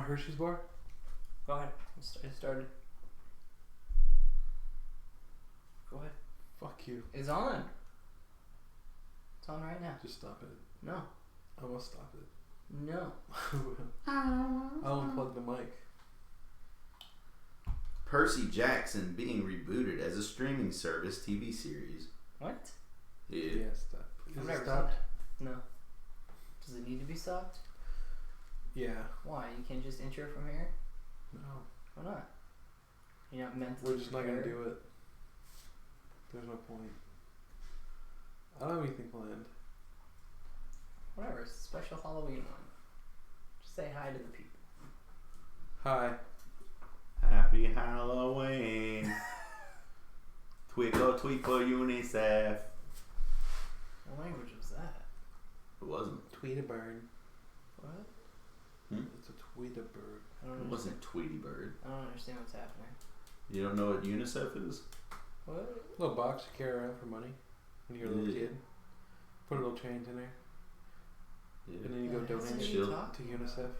want a Hershey's bar? Go ahead. It started. Go ahead. Fuck you. It's on. It's on right now. Just stop it. No. I will stop it. No. I'll unplug the mic. Percy Jackson being rebooted as a streaming service TV series. What? Yeah. Stop. I've Is never it seen stopped? that. No. Does it need to be stopped? Yeah. Why? You can't just intro from here? No. Why not? You're not mentally We're just not gonna do it. There's no point. I don't have anything planned. Whatever. It's a special Halloween one. Just say hi to the people. Hi. Happy Halloween. Twinkle, twinkle, UNICEF. What language was that? It wasn't. Tweety-bird. What? It's a Tweety-bird. I don't It understand. wasn't Tweety Bird. I don't understand what's happening. You don't know what UNICEF is? What? Little box you carry around for money when you're a little Yeah. kid. Put a little change in there. Yeah. And then you go The heck donate are it you Shield. talking to about? UNICEF.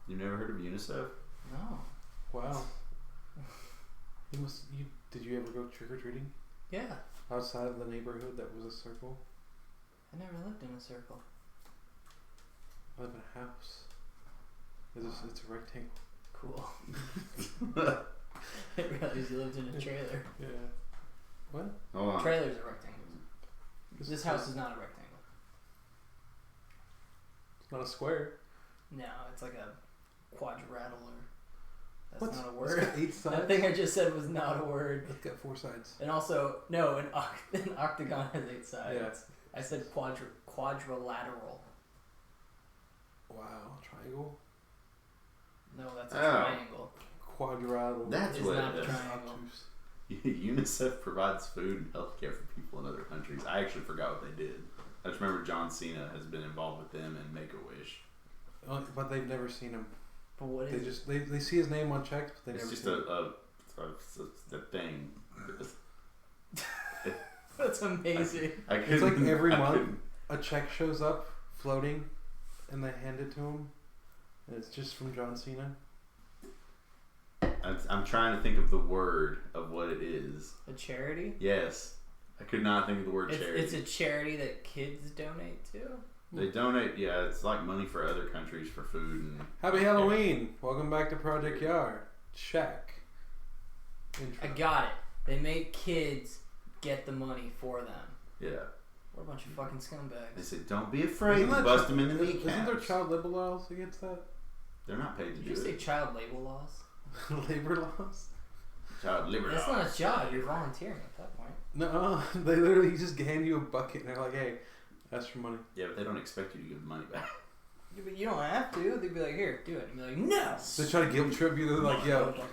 You've never heard of UNICEF? No. Wow. Did you ever go trick-or-treating? Yeah. Outside of the neighborhood that was a circle? I never lived in a circle. I live in a house. It's a rectangle. Cool. I realized you lived in a trailer. Yeah. What? Hold on. Trailers are rectangles. This house is not a rectangle. It's not a square. No, it's like a quadrilateral. That's not a It's word. got 8 sides. That thing I just said was not a word. It's got 4 sides. And also, no, an octagon has 8 sides. Yeah. I said quadrilateral. Wow. Triangle. No, that's a Oh. triangle. Quadrilateral. That's It's what not it a is. triangle. Obtuse. UNICEF provides food and healthcare for people in other countries. I actually forgot what they did. I just remember John Cena has been involved with them and Make-A-Wish. But they've never seen him. But what They is just they see his name on checks, but they It's never just see him. a thing. That's amazing. It's like every month a check shows up floating, and they hand it to him, and it's just from John Cena. I'm trying to think of the word of what it is. A charity? Yes. I could not think of the word charity. It's a charity that kids donate to? They donate, yeah, it's like money for other countries for food and... Happy Halloween! Welcome back to Project Yare. Check. Intro. I got it. They make kids get the money for them. Yeah. What a bunch of fucking scumbags. They say, don't be afraid, Isn't that bust them in the Isn't there kneecaps. child labor laws against that? They're not paid to Did do you say it. child labor laws? Labor laws? Child labor That's laws. not a job. You're volunteering at that point. No, they literally just hand you a bucket and they're like, hey, ask for money. Yeah, but they don't expect you to give the money back. Yeah, but you don't have to. They'd be like, here, do it. And you'd be like, no! They try to guilt trip you. They're like, yo, Okay.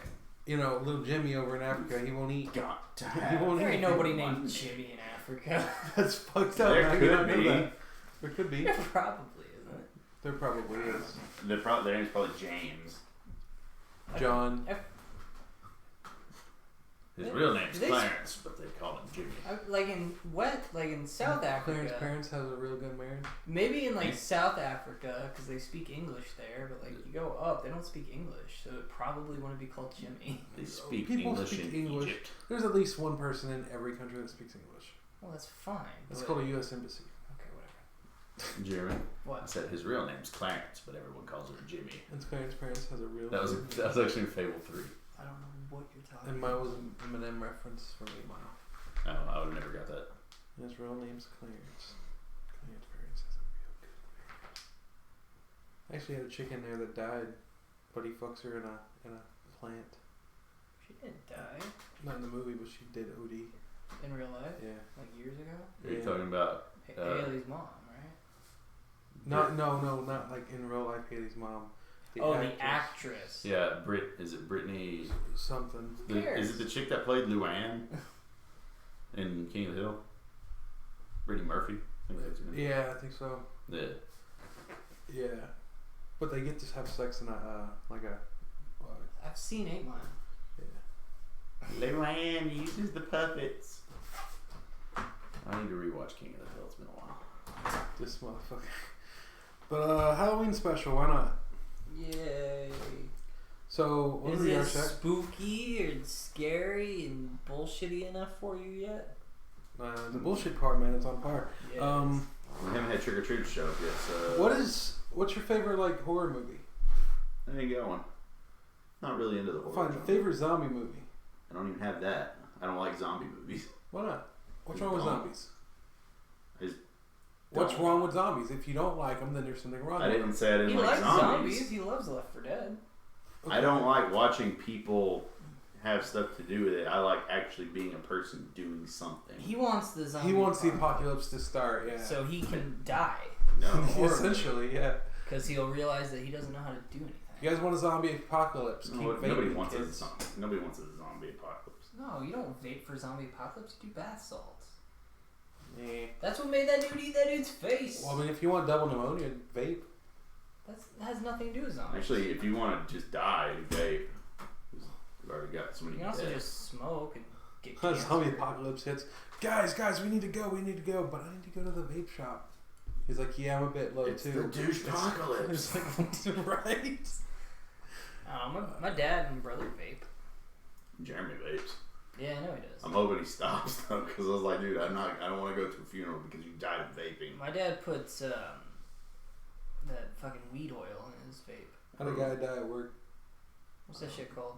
you know, little Jimmy over in Africa, he won't eat. Got to He have won't There eat. ain't nobody named Jimmy in Africa. That's fucked up. There How could you not know be. that? There could be. There probably isn't it? There probably is. Their name's probably James. John. His real name's Do they- Clarence, but they call him Jimmy. Like in South Clarence Africa. parents has a real good marriage. Maybe in like South Africa, because they speak English there, but like you go up, they don't speak English, so it probably wouldn't be called Jimmy. They speak People English speak in English. Egypt. There's at least one person in every country that speaks English. Well, that's fine. It's but- called a U.S. embassy. Okay, whatever. Jeremy. I What? said his real name's Clarence, but everyone calls him Jimmy. And Clarence parents has a real. That was actually in Fable 3. I don't know what you're talking And about. mine was an Eminem reference from 8 Mile. Oh, I would have never got that. And his real name's Clarence. Clarence parents has a real good marriage. I actually had a chick in there that died, but he fucks her in a plant. She didn't die Not in the movie, but she did OD. in real life, Yeah. like years ago. Are you Yeah. talking about... Haley's mom, right? No, not like in real life. Haley's mom. The actress. Yeah, is it Brittany... Something. Who cares? Is it the chick that played Luann in King of the Hill? Brittany Murphy? I think that's her name. Yeah, I think so. Yeah. Yeah, but they get to have sex in a like a. I've seen 8 Mile. Yeah. Luann uses the puppets. I need to rewatch King of the Hill. It's been a while. This motherfucker. But Halloween special, why not? Yay. So, what Is are we it gonna check? spooky or scary and bullshitty enough for you yet? The bullshit part, man, it's on par. Yes. We haven't had Trick or Treat show up yet, so. What's your favorite, like, horror movie? There you go. Not really into the horror. Fine, genre. favorite zombie movie? I don't even have that. I don't like zombie movies. Why not? What's You wrong with don't. zombies? I just What's don't. wrong with zombies? If you don't like them, then there's something wrong I with didn't say I didn't He like likes zombies. He loves Left 4 Dead. them. I don't like watching people have stuff to do with it. I like actually being a person doing something. He wants the zombie. He wants the apocalypse to start, yeah. so he can die. No, Essentially, yeah. Because he'll realize that he doesn't know how to do anything. You guys want a zombie apocalypse? Keep vaping, nobody wants a kids. zombie. Nobody wants a zombie apocalypse. No, you don't vape for zombie apocalypse. You do bath salts. Yeah. That's what made that dude eat that dude's face. Well, I mean, if you want double pneumonia, vape. That has nothing to do with zombies. Actually, if you want to just die, vape. We've already got so many. You can also dead. just smoke and get cancer. Zombie apocalypse hits. Guys, we need to go, but I need to go to the vape shop. He's like, yeah, I'm a bit low It's too. the douche-pocalypse. It's like, right? My dad and brother vape. Jeremy vapes. Yeah, I know he does. I'm hoping he stops though, because I was like, dude, I don't want to go to a funeral because you died of vaping. My dad puts that fucking weed oil in his vape. I had a guy die at work. What's that shit called?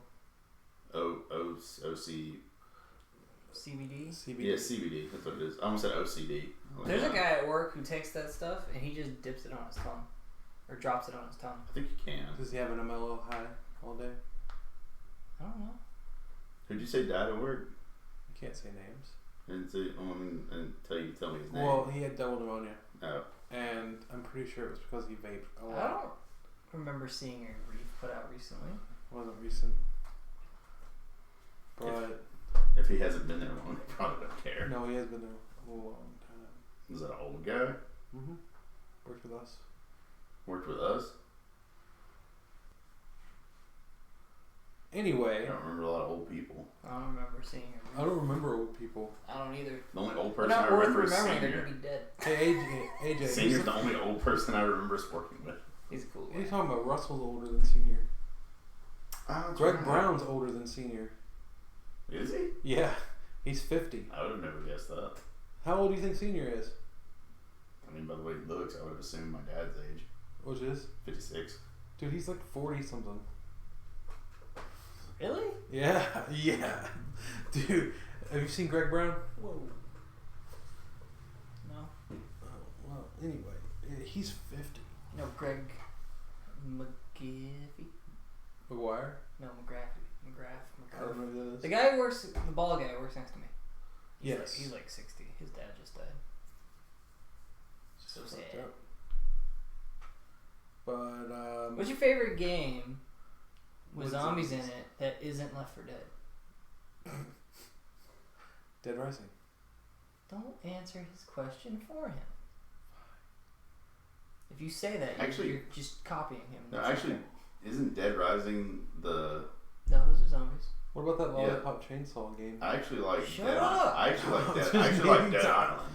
OC. CBD? CBD. Yeah, CBD. That's what it is. I almost said OCD. There's a guy at work who takes that stuff and he just dips it on his tongue. Or drops it on his tongue. I think you can. Does he having a mellow high all day? I don't know. Who'd you say died at work? You can't say names. And tell me his name. Well, he had double pneumonia, Oh. and I'm pretty sure it was because he vaped a I lot. don't remember seeing a brief put out recently. It wasn't recent. But If he hasn't been there long, they probably don't care. no, he has been there a long time. Is that an old guy? Mm-hmm. Worked with us. Worked with us? Anyway, I don't remember a lot of old people. I don't remember seeing a brief. I don't remember old people. I don't either. The only old They're person I not worth remember is remembering. They're Senior. gonna be dead. Hey, AJ. Senior's the only old person I remember us working with. He's a cool What are you guy. talking about? Russell's older than Senior. Oh, Greg Brown's older than Senior. Is he? Yeah, he's 50. I would have never guessed that. How old do you think Senior is? I mean, by the way he looks, I would have assumed my dad's age. Which is? 56. Dude, he's like 40 something. Really? Yeah, yeah. Dude, have you seen Greg Brown? Whoa. No. Oh, well, anyway, he's 50. No, Greg McGiffey? McGuire? No, McGrath. I don't know who that is. The guy who works, the bald guy who works next to me. He's Yes. Like, he's like 60. His dad just died. So sad. Fucked up. But, What's your favorite game with With zombies in zombies. it that isn't Left 4 Dead? Dead Rising. Don't answer his question for him. If you say that, Actually- you're just copying him. No, That's actually, okay. isn't Dead Rising the... No, those are zombies. What about that Yeah. Lollipop Chainsaw game? I actually like Shut Dead up! I actually like Dead, Just I actually like name Dead time. Island.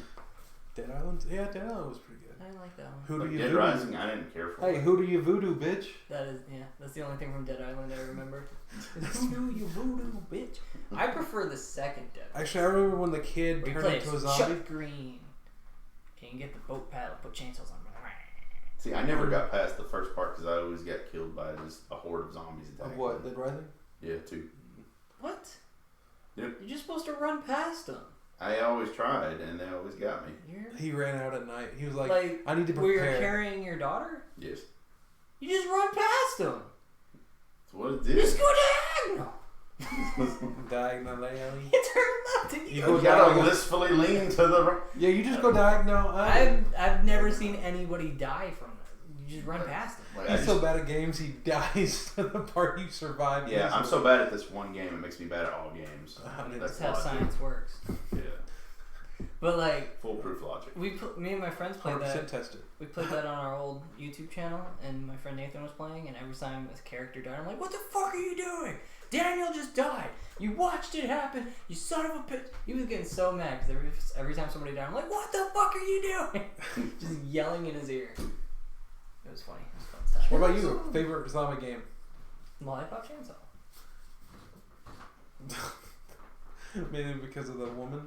Dead Island? Yeah, Dead Island was pretty good. I didn't like that one. Who Like do you Dead voodoo? Rising, I didn't care for. Hey, who do you voodoo, bitch? That is, yeah, that's the only thing from Dead Island I remember. Voodoo, you voodoo, bitch. I prefer the second Dead Island. Actually, I remember when the kid Where you turned play into a as zombie. Chuck Green. And you get the boat paddle, put chainsaws on. See, I never got past the first part because I always got killed by just a horde of zombies attacking. Of what? me. Dead Rising? Yeah, two. What? Yep. You're just supposed to run past them. I always tried, and they always got me. You're He ran out at night. He was like, like I need to where you're prepare. carrying your daughter. Yes. You just run past them. That's what it You did. just go diagonal. Diagonally. You turn left and You you go go. You gotta diagonal. blissfully lean to the right. Yeah, you just go diagonal. I've never seen anybody die from it. You just run past them. Like, I He's just- so bad at games, he dies to the part you survive. yeah, I'm so bad at this one game, it makes me bad at all games. That's how logic. science works. Yeah. But like, Foolproof logic. me and my friends played 100% that. tested. We played that on our old YouTube channel, and my friend Nathan was playing, and every time this character died, I'm like, what the fuck are you doing? Daniel just died. You watched it happen. You son of a bitch. He was getting so mad because every time somebody died, I'm like, what the fuck are you doing? Just yelling in his ear. It was funny. It was fun stuff. What about you? Favorite zombie game? Lollipop Chainsaw. Mainly because of the woman.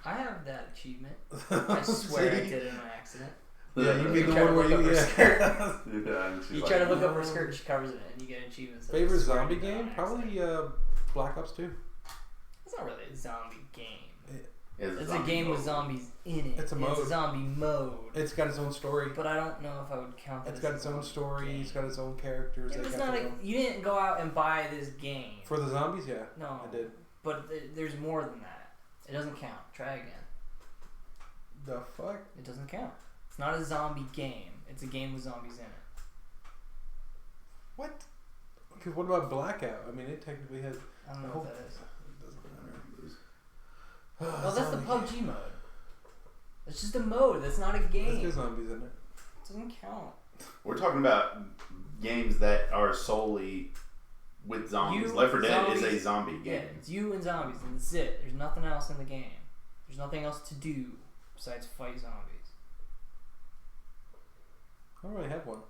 I have that achievement. I swear I did it on accident. Yeah, you You be the try to one where look you. up her skirt. Yeah, and she's You like, try to look up no. her skirt, she covers it, and you get achievements. of Favorite swearing zombie it on game? accident. Probably Black Ops 2. It's not really a zombie game. It's a zombie game with mode. zombies in it. It's a mode. It's a zombie mode. It's got its own story. But I don't know if I would count It's this got as its a own zombie story. game. It's got its own characters. It's They not got their like own- you didn't go out and buy this game. For the zombies, yeah. No, I did. But there's more than that. It doesn't count. Try again. The fuck? It doesn't count. It's not a zombie game. It's a game with zombies in it. What? Because what about Blackout? I mean, it technically has. I don't know what that is. It doesn't matter. Well, that's the Zombie. PUBG mode. It's just a mode. That's not a There's game. good zombies in it. It doesn't count. We're talking about games that are solely with zombies. You- Left 4 Dead is a zombies- zombie Yeah, game. it's you and zombies, and that's it. There's nothing else in the game. There's nothing else to do besides fight zombies. I don't really have one.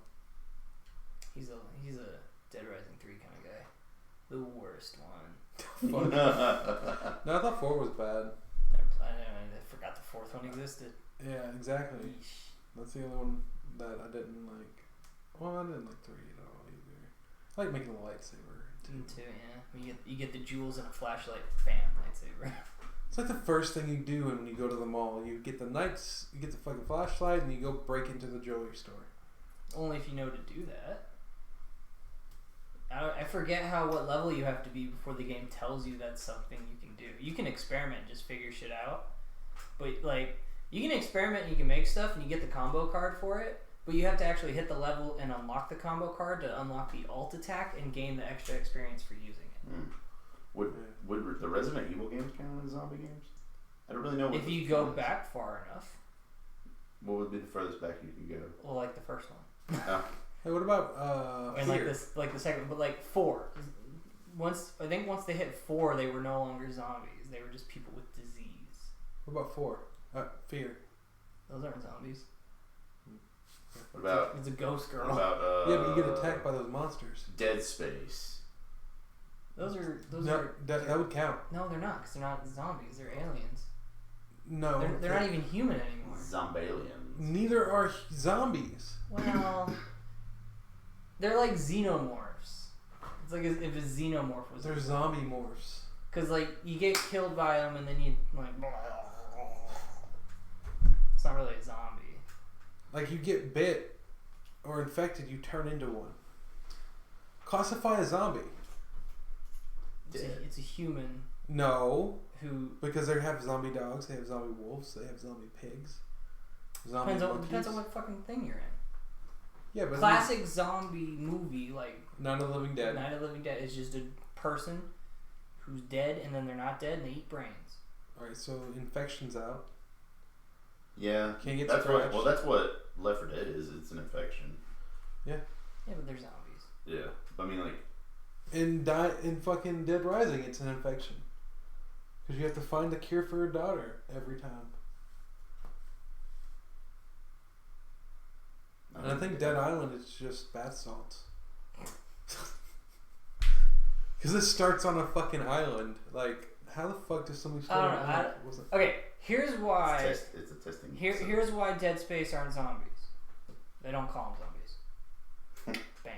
He's a Dead Rising 3 kind of guy. The worst one. Fuck. No, I thought 4 was bad. I forgot the fourth one existed. Yeah, exactly. Yeesh. That's the only one that I didn't like. Well, I didn't like 3 at all either. I like making the lightsaber. Me too, yeah. You get the jewels and a flashlight, bam, lightsaber. It's like the first thing you do when you go to the mall. You get the knights, you get the fucking flashlight, and you go break into the jewelry store. Only if you know to do that. I forget what level you have to be before the game tells you that's something you can do. You can experiment and just figure shit out. But, like, you can experiment and you can make stuff and you get the combo card for it. But you have to actually hit the level and unlock the combo card to unlock the alt attack and gain the extra experience for using it. Would the Resident Evil games count as zombie games? I don't really know. If you go back far enough. What would be the furthest back you could go? Well, like the first one. Hey, what about And Fear? like the second, but like 4. Once they hit 4, they were no longer zombies. They were just people with disease. What about 4? Fear. Those aren't zombies. What about It's a ghost what girl. about Yeah, but you get attacked by those monsters. Dead Space? Those are That would count. no, they're not because they're not zombies. They're aliens. No. They're not even human anymore. Zombalians. Neither are zombies. Well, they're like xenomorphs. It's like if a xenomorph was. They're zombie morphs. Because like you get killed by them and then you like. It's not really a zombie. Like you get bit or infected, you turn into one. Classify a zombie. It's a human No, who because they have zombie dogs, they have zombie wolves, they have zombie pigs, zombie monkeys. depends on what fucking thing you're in. Yeah, but Classic zombie movie like Night of the Living Dead. Night of the Living Dead is just a person who's dead and then they're not dead and they eat brains. All right, so infection's out. Yeah, Can't get that's scratched. what. Well, that's what Left 4 Dead is. It's an infection. Yeah, but they're zombies. Yeah, I mean, like, In fucking Dead Rising, it's an infection. Because you have to find a cure for a daughter every time. And I think Dead Island is just bath salts. Because it starts on a fucking island. Like, how the fuck does somebody start on an island? Okay, here's why. it's a testing. Here's why Dead Space aren't zombies. They don't call them zombies. Bam.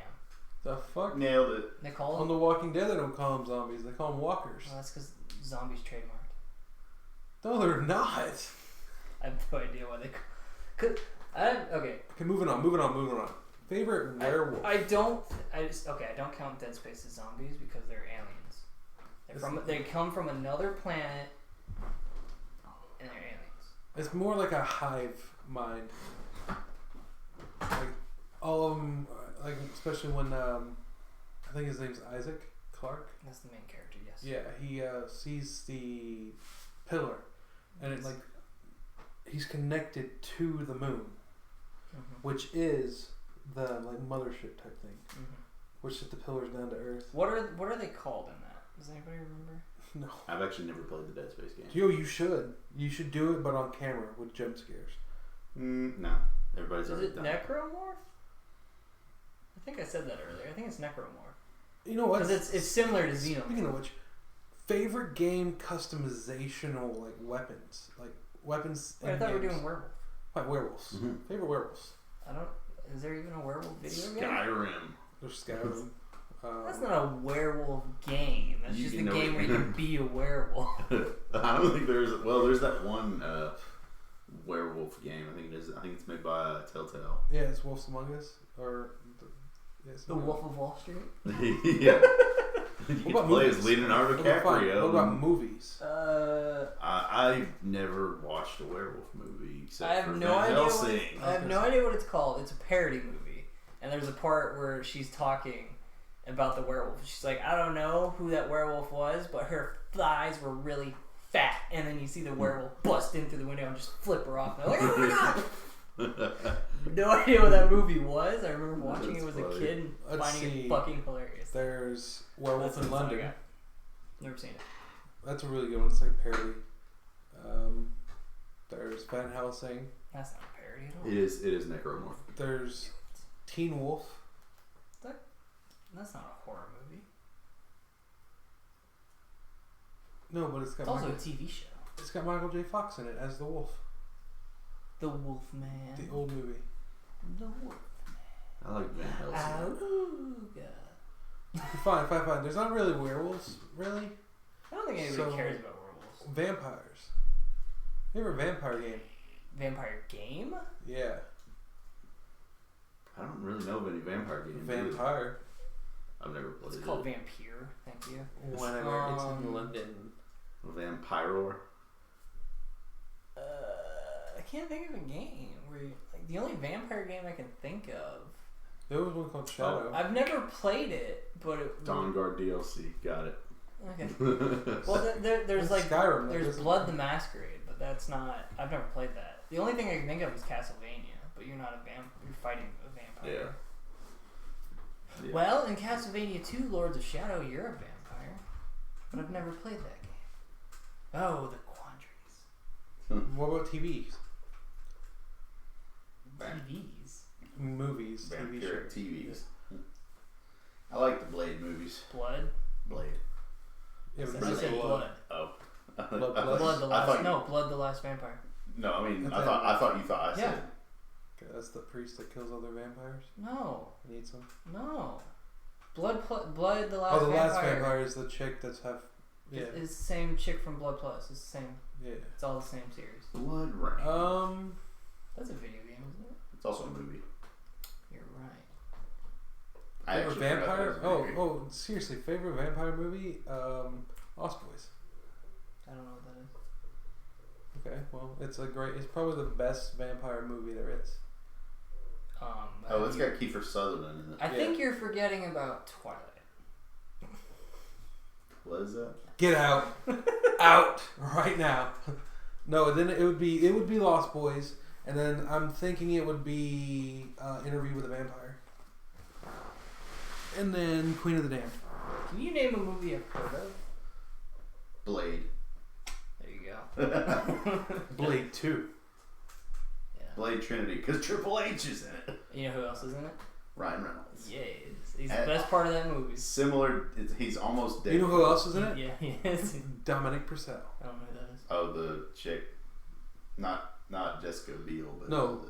The fuck? Nailed it. They call On them. The Walking Dead, they don't call them zombies. They call them walkers. Well, that's because zombies trademarked. No, they're not. I have no idea why they. Okay. Okay, moving on. Favorite werewolf? I don't count Dead Space as zombies because they're aliens. They come from another planet, and they're aliens. It's more like a hive mind. Like all of them, like especially when I think his name's Isaac Clarke. That's the main character, yes. Yeah, he sees the pillar, and it like he's connected to the moon, which is the like mothership type thing, which took the pillars down to Earth. What are they called in that? Does anybody remember? No. I've actually never played the Dead Space game. Yo, you should. You should do it, but on camera with jump scares. No, everybody's Is already it done. necromorph? I think I said that earlier. I think it's necromorph. You know what? Because it's similar to Xenomorph. Speaking of which, favorite game customizational weapons, weapons. Wait, I thought we were doing werewolf. Right, werewolves. Mm-hmm. Favorite werewolves. I don't. Is there even a werewolf video game? Skyrim. There's Skyrim. That's not a werewolf game. That's just a game where you can be a werewolf. I don't think there's. Well, there's that one werewolf game. I think it is. I think it's made by Telltale. Yeah, it's Wolves Among Us The Wolf of Wall Street. Yeah. You get to play as Leonardo DiCaprio. What about movies? I've never watched a werewolf movie except I have for no Van idea. Helsing. I have no idea what it's called. It's a parody movie, and there's a part where she's talking about the werewolf. She's like, I don't know who that werewolf was, but her thighs were really fat. And then you see the werewolf bust in through the window and just flip her off. And they're like, oh my god! No idea what that movie was. I remember watching it as a kid and finding it fucking hilarious. There's Werewolf in London. Never seen it. That's a really good one. It's like a parody. There's Van Helsing. That's not a parody at all. It is necromorphic. There's Teen Wolf. That's not a horror movie. No, but it's got It's also a TV show. It's got Michael J. Fox in it as the wolf. The Wolfman. The old movie. The Wolfman. I like Van Helsing. Fine. There's not really werewolves, really. I don't think anybody cares about werewolves. Vampires. Favorite vampire game? Vampire game? Yeah. I don't really know of any vampire games. Vampire. I've never played it. It's called Vampire. Thank you. Whenever it's in London. Vampiror. I can't think of a game where the only vampire game I can think of. There was one called Shadow. I've never played it, but Dawnguard DLC. Got it. Okay. Well, there's like Skyrim. There's Blood the Masquerade, but that's not. I've never played that. The only thing I can think of is Castlevania, but you're not a You're fighting a vampire. Yeah. Well, in Castlevania 2, Lords of Shadow, you're a vampire, but I've never played that game. Oh, the quandaries. What about TVs? TVs. Movies. TV Vampiric shows. TVs. I like the Blade movies. Blood. Blade. Yeah, but I this said is blood. Oh. Blood the last. Blood the Last Vampire. No, I mean, That's I thought you thought I Yeah. said. Okay, that's the priest that kills other vampires. No. He needs them. No. Blood the Last Vampire. Oh, the last vampire is the chick that's half. Yeah. It's the same chick from Blood Plus. It's the same. Yeah. It's all the same series. Blood Rain. That's a video game, isn't it? It's also a movie. You're right. I Favorite actually forgot vampire? that was a movie. Oh, seriously, favorite vampire movie? Lost Boys. I don't know what that is. Okay, well, it's probably the best vampire movie there is. Oh, it's got Kiefer Sutherland in it. I think you're forgetting about Twilight. What is that? Get out, out right now. No, then it would be Lost Boys, and then I'm thinking it would be Interview with a Vampire, and then Queen of the Damned. Can you name a movie I've heard of? Blade. There you go. Blade 2. Yeah. Blade Trinity, because Triple H is in it. You know who else is in it? Ryan Reynolds. Yeah, he's the best part of that movie. Similar, he's almost dead. You know who else is in it? Yeah, he is. Dominic Purcell. I don't know who that is. Oh, the chick. Not Jessica Biel, but No.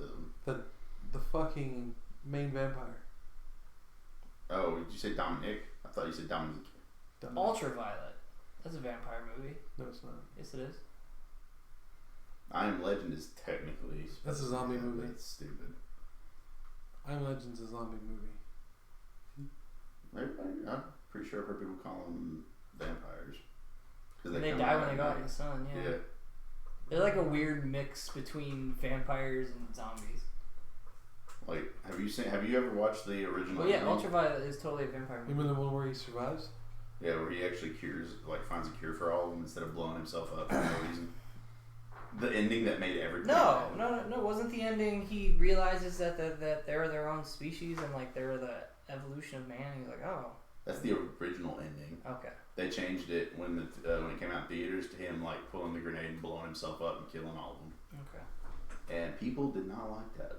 The fucking main vampire. Oh, did you say Dominic? I thought you said Dominique. Ultraviolet. That's a vampire movie. No, it's not. Yes, it is. I Am Legend is technically. That's a zombie movie. That's stupid. I Am Legend's a zombie movie. I'm pretty sure I've heard people call them vampires. They come die out when they at go out in night. the sun, yeah. Yeah. They're like a weird mix between vampires and zombies. Like, have you ever watched the original? Oh yeah, movie? Ultraviolet is totally a vampire You movie. mean the one where he survives? Yeah, where he actually finds a cure for all of them instead of blowing himself up for no reason. The ending that made everything. No, bad. wasn't the ending he realizes that they're their own species and like they're the evolution of man and he's like, oh. That's the original ending. Okay. They changed it when it came out in theaters to him like pulling the grenade and blowing himself up and killing all of them. Okay. And people did not like that.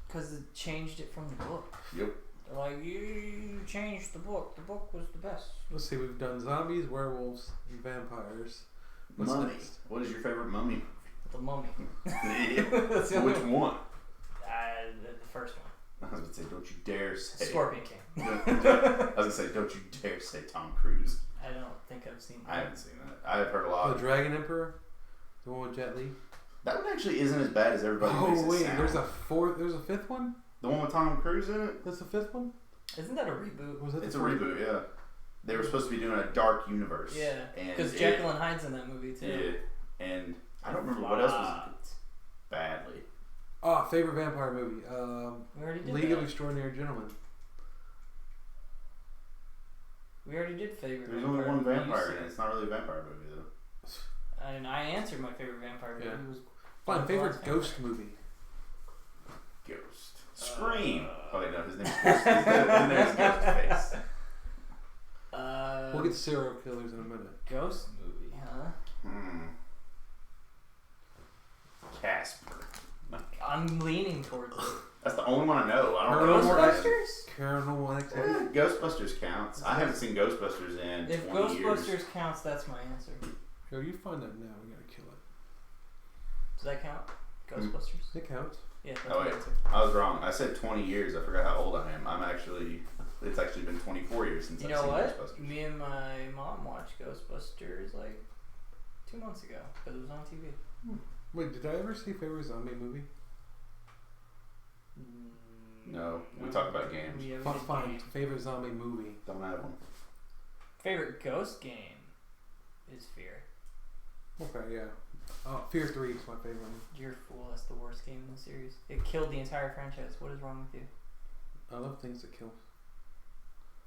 Because it changed it from the book. Yep. They're like, you changed the book. The book was the best. Let's see, we've done zombies, werewolves, and vampires. What's Mummy. next? What is your favorite mummy? The Mummy. That's the Which one? The first one. I was going to say, don't you dare say. Scorpion King. I was going to say, don't you dare say Tom Cruise. I don't think I've seen that. I haven't seen that. I've heard a lot. The Dragon Emperor? The one with Jet Li? That one actually isn't as bad as everybody makes it sound. there's a fifth one? The one with Tom Cruise in it? That's the fifth one? Isn't that a reboot? Was that It's a reboot, yeah. They were supposed to be doing a dark universe. Yeah, because Jekyll and Hyde's in that movie too. Yeah, and I don't remember what else was badly. Favorite vampire movie? We already did League that. of Extraordinary Gentlemen. We already did favorite. There's only one vampire in it. It's not really a vampire movie though. And I answered my favorite vampire movie. Yeah. Was Fine, favorite ghost movie? Ghost. Scream. Oh wait, no, his name's Ghost. His name's Ghostface. We'll get to serial killers in a minute. Ghost movie, huh? Casper. I'm leaning towards it. That's the only one I know. I don't know. Ghostbusters? Paranormal Activity. Yeah, Ghostbusters counts. I haven't seen Ghostbusters in If 20 years. Ghostbusters counts, that's my answer. Yo, you find that now, we gotta kill it. Does that count? Ghostbusters? It counts. Yeah, that's Oh my wait, answer. I was wrong. I said 20 years. I forgot how old I am. It's actually been 24 years since You I've know seen what? Ghostbusters. Me and my mom watched Ghostbusters like 2 months ago because it was on TV. Wait, did I ever see favorite zombie movie? No, we talk about games. Fine. Favorite zombie movie? Don't have one. Favorite ghost game is Fear. Okay, yeah. Fear 3 is my favorite one. You're a fool. That's the worst game in the series. It killed the entire franchise. What is wrong with you? I love things that kill.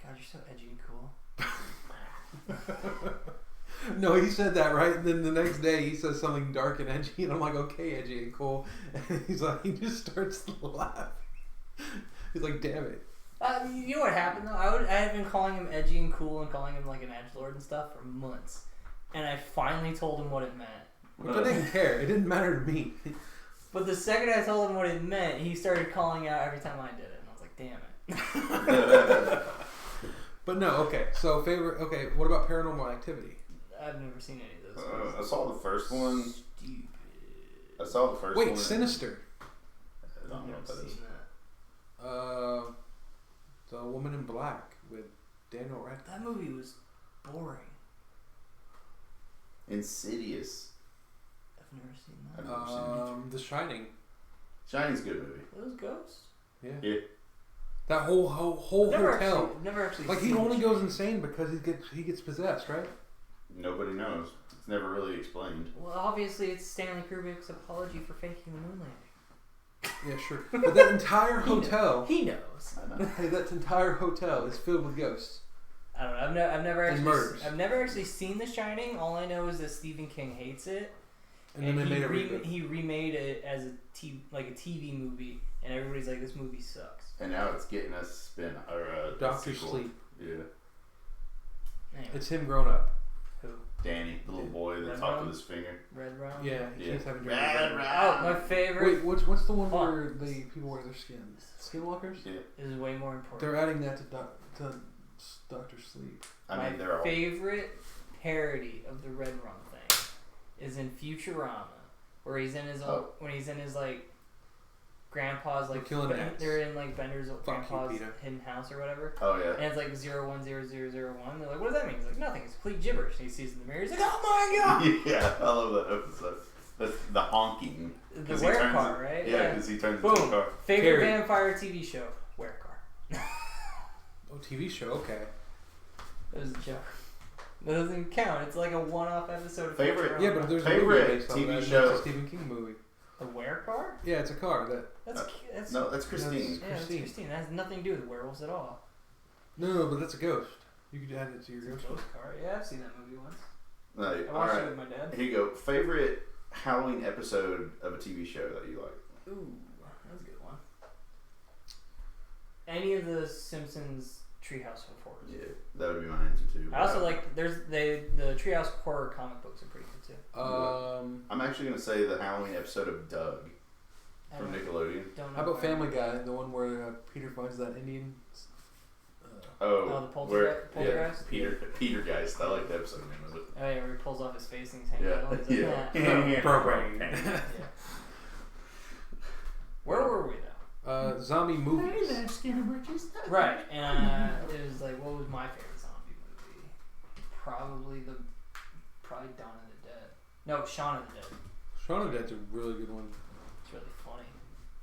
God, you're so edgy and cool. No, he said that, right? And then the next day he says something dark and edgy, and I'm like, okay, edgy and cool. And he's like, he just starts laughing. He's like, damn it. You know what happened though? I had been calling him edgy and cool and calling him like an edgelord and stuff for months, and I finally told him what it meant. Which I didn't care. It didn't matter to me. But the second I told him what it meant, he started calling out every time I did it, and I was like, damn it. But no, okay. So favorite. Okay, what about Paranormal Activity? I've never seen any of those. I saw the first one. Stupid. I saw the first one. Wait, Sinister. I don't know what that is. The Woman in Black with Daniel Radcliffe. That movie was boring. Insidious. I've never seen that. I've never seen it. The Shining. Shining's a good movie. Those ghosts? Yeah. That whole hotel. Never actually. Like he seen only The goes Shining. insane because he gets possessed, right? Nobody knows. It's never really explained. Well, obviously it's Stanley Kubrick's apology for faking the moon landing. Yeah, sure. But that entire hotel. He knows. I know. Hey, that entire hotel is filled with ghosts. I don't know. I've never And murders. I've never actually seen The Shining. All I know is that Stephen King hates it. And then they made a reboot. He remade it as a TV movie, and everybody's like, "This movie sucks." And now it's getting a spin or a Doctor sequel. Sleep. Yeah. Anyway, It's him grown up. who? Danny, the little boy that Red talked Rum? with his finger. Red Rum. Yeah, he Yeah. keeps having Red dreams. Rum. Oh, my favorite. Wait, what's the one Hold where the people wear their skins? Skinwalkers? Yeah. Is way more important. They're adding that to Doctor Sleep. I mean, they're My all. favorite parody of the Red Rum thing is in Futurama, where he's in his when he's in his like grandpa's like They're killing ants. they're in like Bender's Fuck you, grandpa's Peter. hidden house or whatever. Oh yeah. And it's like 010001. They're like, what does that mean? He's like, nothing. It's complete gibberish. And he sees in the mirror. He's like, oh my god! Yeah, I love that episode. That's the honking. The 'Cause he Were turns Car, it- right? Yeah, because he turns into a Boom. car. Favorite Carrie. vampire TV show? Were Car. Oh, TV show, okay. It was a joke. That doesn't even count. It's like a one-off episode of Favorite- Futurama. Yeah, but there's Favorite a movie based on TV that. show. It's a Stephen King movie. The Were Car? Yeah, it's a car that. That's No, that's Christine. yeah, that's Christine. That has nothing to do with werewolves at all. No, but that's a ghost. You could add it to your It's a ghost. ghost car. Yeah, I've seen that movie once. No, I all watched right. it with my dad. Here you go. Favorite Halloween episode of a TV show that you like? Ooh, that's a good one. Any of the Simpsons Treehouse of Horrors. Yeah, that would be my answer too. I also like the Treehouse of Horror comic books are pretty good too. I'm actually gonna say the Halloween episode of Doug. From Nickelodeon. Don't know How about if Family Guy, the one where Peter finds that Indian? Oh, the poltergeist? Petergeist. I like the episode name of it. Oh yeah, where he pulls off his face and he's hanging Yeah. out. He's like, Yeah. Program. yeah. Where were we though? Zombie movies. Right, and it was like, what was my favorite zombie movie? Probably Dawn of the Dead. No, Shaun of the Dead. Shaun of the Dead's a really good one. It's really funny.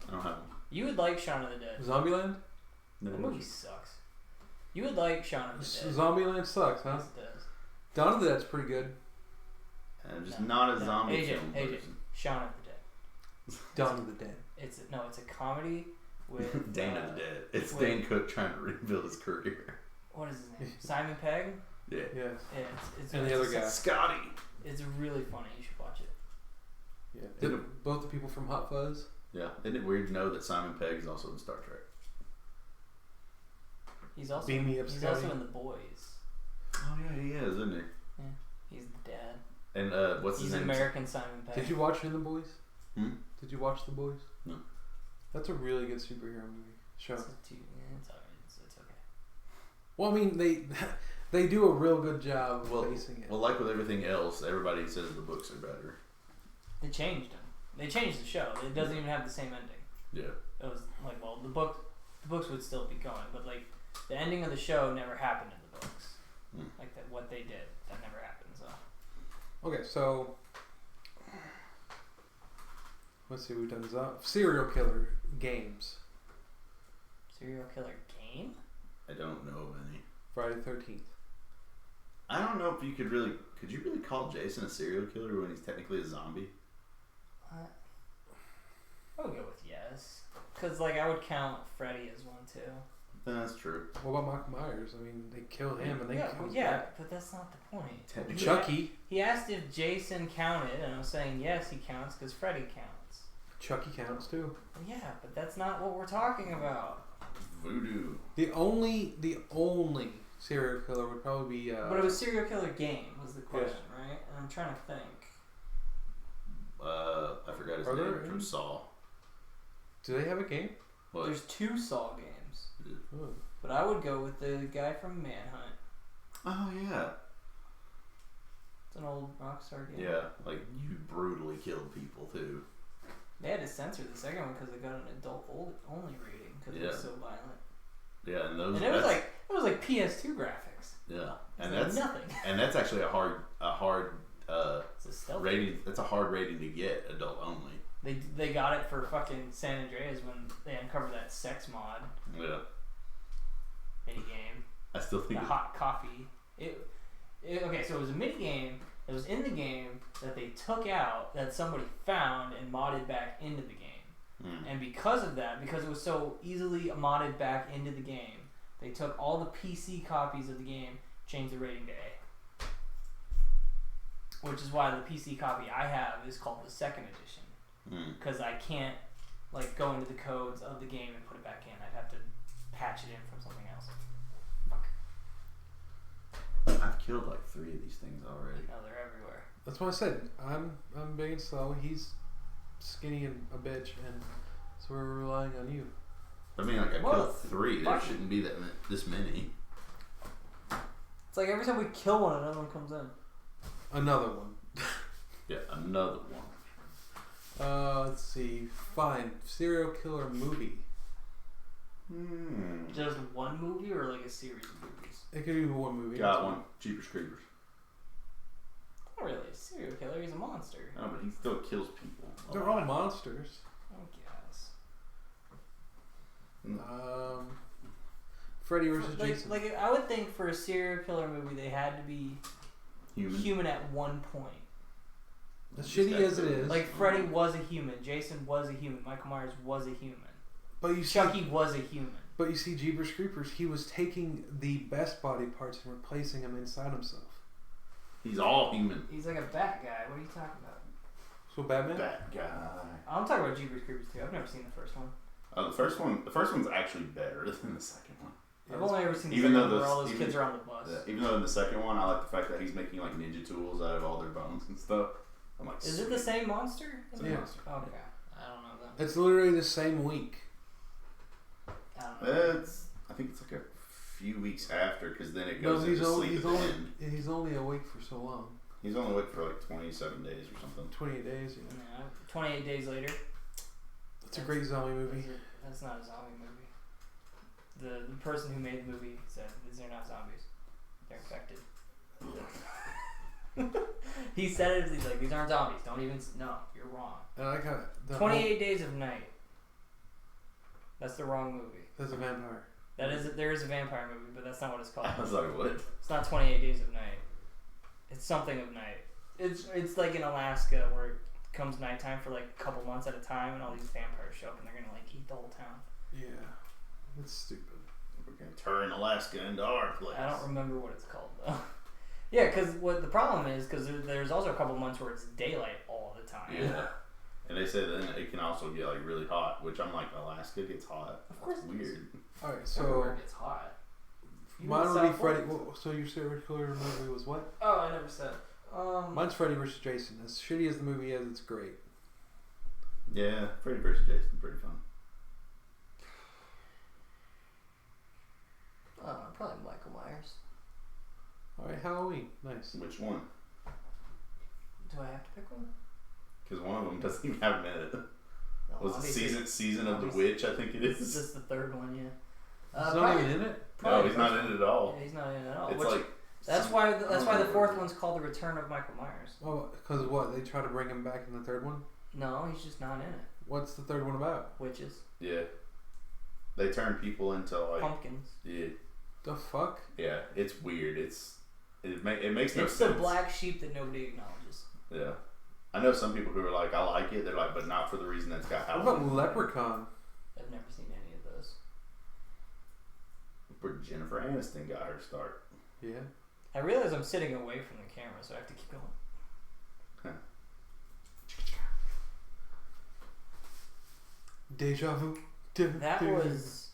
I don't have one. You would like Shaun of the Dead. Zombieland? That movie sucks. You would like Shaun of the Dead. Zombieland sucks, huh? Yes, it does. Dawn of the Dead's pretty good. I'm just not a zombie film AJ, person. Shaun of the Dead. Dawn of the Dead. It's a comedy with Dane of the Dead. It's with- Dane Cook trying to rebuild his career. what is his name? Simon Pegg. Yeah. Yes. Yeah, it's And the other guy. Scotty. It's really funny. You should watch it. Yeah. Did Both the people from Hot Fuzz. Yeah. Isn't it weird to know that Simon Pegg is also in Star Trek? He's also Beam me up, he's Scotty. also in The Boys. Oh yeah, he is, isn't he? He's the dad. And what's He's his name? American Simon Pegg. Did you watch In the Boys? Hmm? Did you watch The Boys? No. That's a really good superhero movie show. It's alright. It's okay. Well, I mean, they do a real good job of facing it. Well, like with everything else, everybody says the books are better. They changed them. They changed the show. It doesn't even have the same ending. Yeah. It was like, well, the books would still be going, but like the ending of the show never happened in the books. Like that, what they did, that never happened. So. Okay, so let's see. We've done serial killer games. Serial killer game? I don't know of any. Friday the 13th. I don't know if you could really call Jason a serial killer when he's technically a zombie? What? I would go with yes, because like I would count Freddy as one too. That's true. What about Michael Myers? I mean, they killed him and they killed but that's not the point. Technically. Chucky. He asked if Jason counted, and I'm saying yes, he counts because Freddy counts. Chucky counts too. Yeah, but that's not what we're talking about. Voodoo. The only serial killer would probably be. But it was serial killer game was the question, right? And I'm trying to think. I forgot his name from Saw. Do they have a game? What? There's 2 Saw games. Oh. But I would go with the guy from Manhunt. Oh yeah. It's an old Rockstar game. Yeah, like you brutally killed people too. They had to censor the second one because they got an adult only rating because it was so violent. Yeah, and those. And it was like PS2 graphics. Yeah, It's and like that's nothing. and that's actually a hard It's a stealth rating. That's a hard rating to get, adult only. They got it for fucking San Andreas when they uncovered that sex mod Yeah, mini game. I still think The hot coffee. Okay, so it was a mini game that was in the game that they took out that somebody found and modded back into the game. And because of that, because it was so easily modded back into the game, they took all the PC copies of the game, changed the rating to A. Which is why the PC copy I have is called the second edition. Because I can't like go into the codes of the game and put it back in. I'd have to patch it in from something else. Fuck. I've killed like 3 of these things already. No, they're everywhere. That's what I said. I'm big and slow. He's skinny and a bitch, and so we're relying on you. I mean, like I Well, killed 3. There fuck. shouldn't be this many. It's like every time we kill one, another one comes in. Another one. Yeah, another one. Let's see. Fine. Serial killer movie. Just one movie or like a series of movies? It could be one movie. Got one. Jeepers Creepers. Not really a serial killer. He's a monster. No, but he still kills people. They're all monsters. I guess. Freddy versus Jason. Like I would think for a serial killer movie, they had to be human at one point. As shitty as it is. Like Freddy was a human, Jason was a human, Michael Myers was a human, but you Chucky was a human. But you see, Jeepers Creepers, he was taking the best body parts and replacing them inside himself. He's all human. He's like a bat guy. What are you talking about? So Batman? That guy. I'm talking about Jeepers Creepers too. I've never seen the first one. The first one's actually better than the second one. I've only ever seen the Even second though one where all those- those kids are on the bus. Yeah, even though in the second one, I like the fact that he's making like ninja tools out of all their bones and stuff. I'm like, Is it the same monster? Yeah. Okay. I don't know then. It's literally the same week. I don't know. I think it's like a few weeks after, because then it goes into sleep at the end. He's only awake for so long. He's only awake for like 27 days or something. 28 days, yeah. Yeah, 28 days later. That's a great zombie movie. That's not a zombie movie. The person who made the movie said these are not zombies. They're infected. He said it. He's like, these aren't zombies. Don't even. No, you're wrong. And I got 28 Days of Night. That's the wrong movie. That's a vampire. There is a vampire movie, but that's not what it's called. I was like, what? It's not 28 Days of Night. It's something of night. It's like in Alaska where it comes nighttime for like a couple months at a time, and all these vampires show up, and they're gonna like eat the whole town. Yeah, it's stupid. We're gonna turn Alaska into our place. I don't remember what it's called though. Yeah, because what the problem is, because there's also a couple months where it's daylight all the time. Yeah. And they say then it can also get like really hot, which I'm like, Alaska gets hot. Of course, it's weird. All right, Everywhere it gets hot. mine would be Freddy. So your serial killer movie was what? Oh, I never said. Mine's Freddy vs. Jason. As shitty as the movie is, it's great. Yeah, Freddy vs. Jason, pretty fun. Probably Michael Myers. All right, Halloween, nice. Which one? Do I have to pick one? Because one of them doesn't even have a minute. No, Was it season of the witch? I think it is. This is the third one, yeah. He's not even in it. No, he's not in it at all. Yeah, he's not in it at all. It's Which, like that's why the fourth one's called The Return of Michael Myers. Oh, because what? They try to bring him back in the third one? No, he's just not in it. What's the third one about? Witches. Yeah. They turn people into like Pumpkins. Yeah. The fuck? Yeah, it's weird. It makes no It's sense. the black sheep that nobody acknowledges. Yeah. I know some people who are like, I like it. They're like, but not for the reason that it's got What Halloween. about Leprechaun? I've never seen any of those. Where Jennifer Aniston got her start. Yeah. I realize I'm sitting away from the camera, so I have to keep going. Deja vu. That was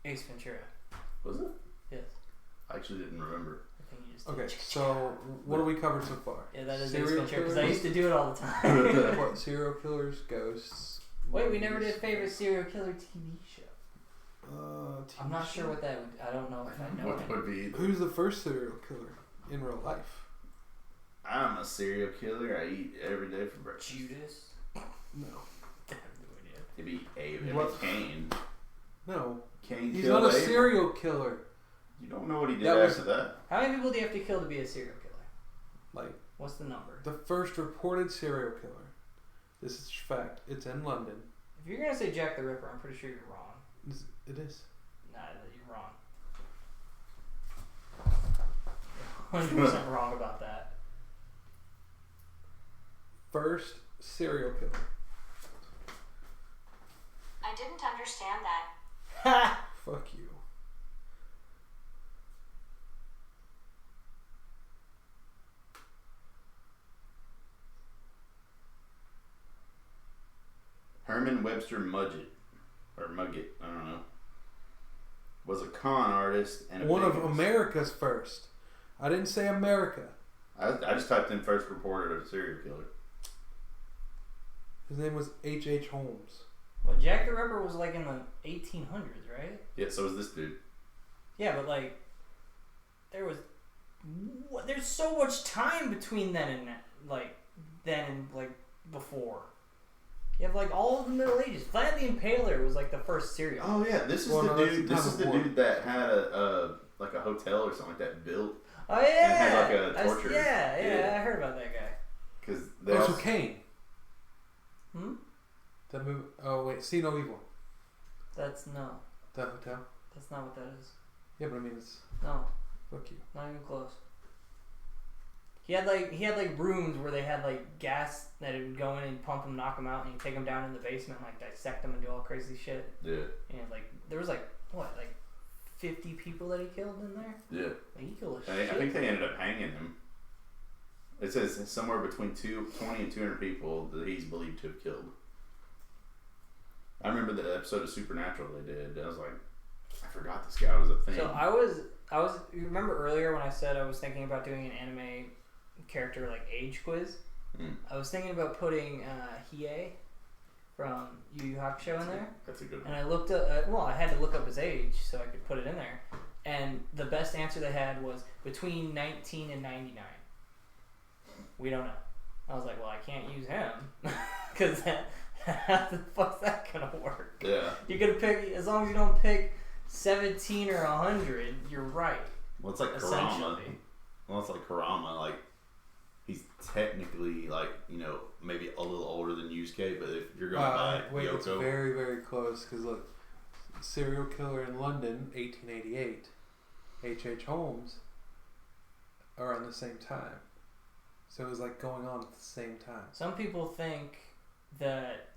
Ace Ventura. Was it? Yes. I actually didn't remember. I think you just Okay, did. so what do we cover so far? Yeah, that is Ace Serial Ventura because I killers? used to do it all the time. What? Serial killers, ghosts. Wait, we never movies. did favorite serial killer TV show. I'm not TV sure show? what that would. I don't know if I know What it. would be? Who's the first serial killer in real life? I'm a serial killer. I eat every day for breakfast. Judas. No. I have no idea. It'd be What? Cain. No. Cain He's killed not a Abel. serial killer. You don't know what he did That was- after that. How many people do you have to kill to be a serial killer? Like, What's the number? the first reported serial killer. This is fact. It's in London. If you're gonna say Jack the Ripper, I'm pretty sure you're wrong. It is. Nah, you're wrong. 100% wrong about that. First serial killer. I didn't understand that. Ha! Fuck you. Herman Webster Mudgett, or Mugget, I don't know, was a con artist and a One of bigamist. America's first. I didn't say America. I just typed in first reported of a serial killer. His name was H.H. Holmes. Well, Jack the Ripper was like in the 1800s, right? Yeah, so is this dude. Yeah, but like, there's so much time between then and before. You have like all of the Middle Ages. Vlad the Impaler was like the first serial. Oh yeah, this is Well, the no, that's dude. the This time is of the war. dude that had a like a hotel or something like that built. Oh yeah, And had, like, a torture. Yeah, Yeah. I heard about that guy. Because Oh, so Kane. Hmm. That movie. Oh wait, See No Evil. That's no. That hotel. That's not what that is. Yeah, but I mean it's. No, Fuck you. not even close. He had like rooms where they had like gas that it would go in and pump him, knock him out, and you take him down in the basement, and, like dissect him and do all crazy shit. yeah, And like there was like 50 people that he killed in there. yeah. Like, he killed a I shit. think they ended up hanging him. It says somewhere between 20 and 200 people that he's believed to have killed. I remember the episode of Supernatural they did. I was like, I forgot this guy was a thing. So I was. You remember earlier when I said I was thinking about doing an anime character like age quiz? I was thinking about putting Hiei from Yu Yu Hakusho in there. That's a good one. And I looked up, I had to look up his age so I could put it in there. And the best answer they had was between 19 and 99. We don't know. I was like, well, I can't use him. Because how the fuck's that going to work? Yeah. You're going to pick, as long as you don't pick 17 or 100, you're right. Well, it's like Kurama. Well, it's like Kurama. Like, he's technically, like, you know, maybe a little older than Yusuke, but if you're going by wait, Yoko. it's very, very close. Because look, serial killer in London, 1888. H.H. Holmes are on the same time. So it was like going on at the same time. Some people think that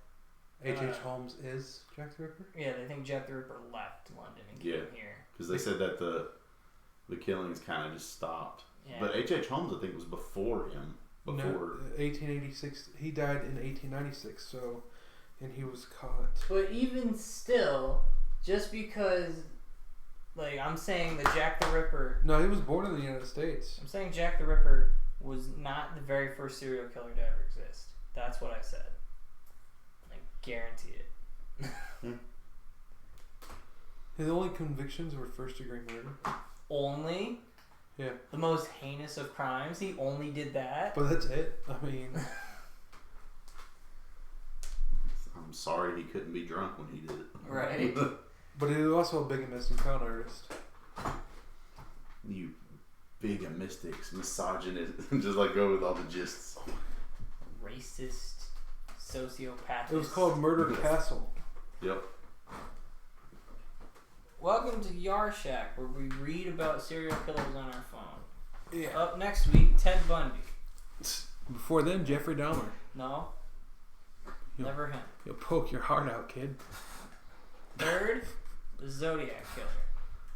H.H. Holmes is Jack the Ripper? Yeah, they think Jack the Ripper left London and came here. Because they said that the killings kind of just stopped. Yeah. But H.H. Holmes, I think, was before him. No, 1886. He died in 1896, so... And he was caught. But even still, just because... Like, I'm saying that Jack the Ripper... No, he was born in the United States. I'm saying Jack the Ripper was not the very first serial killer to ever exist. That's what I said. I guarantee it. His only convictions were first-degree murder. Only? Yeah. The most heinous of crimes? He only did that? But that's it. I mean... I'm sorry he couldn't be drunk when he did it. Right. But he was also a bigamist and con artist. You bigamistics, misogynist, just like go with all the gists. Racist, sociopath. It was called Murder Castle. Yep. Welcome to Yar Shack, where we read about serial killers on our phone. Yeah. Up next week, Ted Bundy. Before then, Jeffrey Dahmer. No. Never him. You'll poke your heart out, kid. Third, the Zodiac Killer.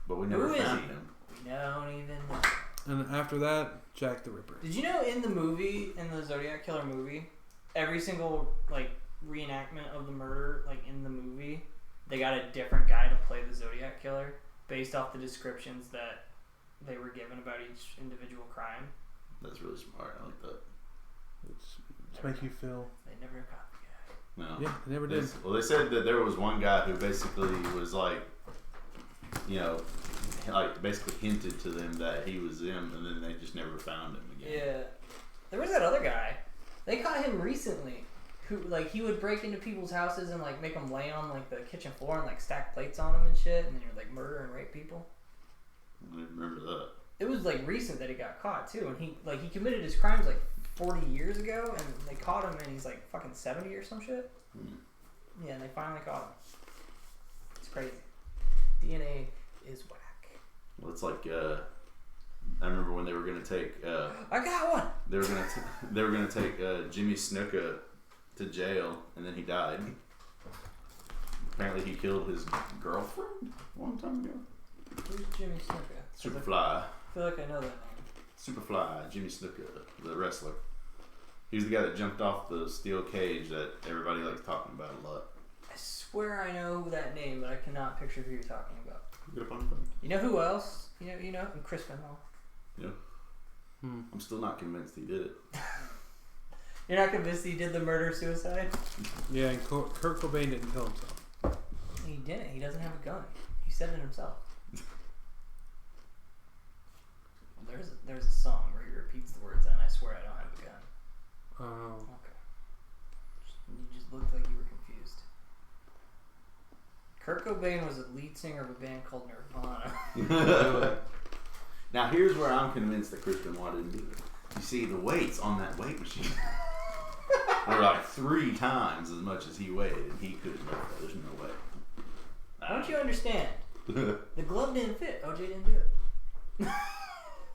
But we never Who is found he? him. We don't even know. And after that, Jack the Ripper. Did you know in the movie, in the Zodiac Killer movie, every single like reenactment of the murder, like in the movie, they got a different guy to play the Zodiac Killer based off the descriptions that they were given about each individual crime. That's really smart. I like that. It's to make you feel... They never caught the guy. No. Yeah, they never did. Well, they said that there was one guy who basically was like, you know, like basically hinted to them that he was him, and then they just never found him again. Yeah. There was that other guy. They caught him recently. Who, like, he would break into people's houses and, like, make them lay on, like, the kitchen floor and, like, stack plates on them and shit, and then he would, like, murder and rape people. I didn't remember that. It was, like, recent that he got caught, too, and he committed his crimes, like, 40 years ago, and they caught him, and he's, like, fucking 70 or some shit. Yeah, and they finally caught him. It's crazy. DNA is whack. Well, it's like, I remember when they were gonna take, I got one! they were gonna take Jimmy Snuka to jail, and then he died. Apparently, he killed his girlfriend a long time ago. Who's Jimmy Snuka? Superfly. I feel like I know that name. Superfly, Jimmy Snuka, the wrestler. He was the guy that jumped off the steel cage that everybody likes talking about a lot. I swear I know that name, but I cannot picture who you're talking about. Get up on your phone. You know who else? You know, and Chris Benoit. Yeah. I'm still not convinced he did it. You're not convinced he did the murder-suicide? Yeah, and Kurt Cobain didn't kill himself. He didn't. He doesn't have a gun. He said it himself. There's a song where he repeats the words, and I swear I don't have a gun. Oh. Okay. You just looked like you were confused. Kurt Cobain was a lead singer of a band called Nirvana. Now here's where I'm convinced that Chris Benoit didn't do it. You see, the weights on that weight machine were like 3 times as much as he weighed, and he couldn't lift that. There's no way. Don't you understand? The glove didn't fit. OJ didn't do it.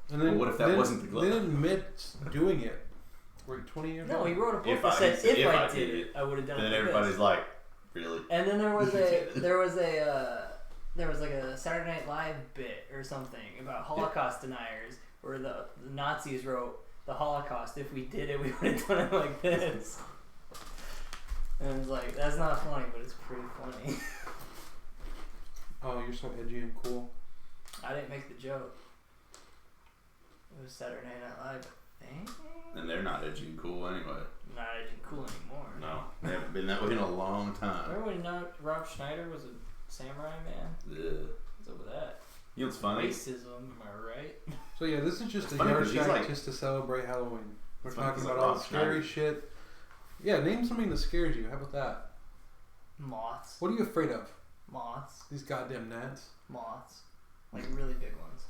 And then, Well, what if that wasn't the glove? They didn't admit doing it. Were you 20 years No, old? he wrote a book If that I- said if if I I did did it, it, I would have done And it. then like everybody's this. like, really? And then there was like a Saturday Night Live bit or something about Holocaust deniers, where the Nazis wrote the Holocaust. If we did it, we would have done it like this. And it was like, that's not funny, but it's pretty funny. Oh, you're so edgy and cool. I didn't make the joke. It was Saturday Night Live And they're not edgy and cool anyway. Not edgy and cool anymore. No, they haven't been that way in a long time. Remember when Rob Schneider was a samurai man? Yeah. What's up with that? You know what's funny? Racism, am I right? So yeah, this is just It's a funny yard 'cause he's shack like- just to celebrate Halloween. We're It's funny talking 'cause about like all the Rob scary Schneider. shit. Yeah, name something that scares you. How about that? Moths. What are you afraid of? Moths. These goddamn gnats. Moths. Like really big ones.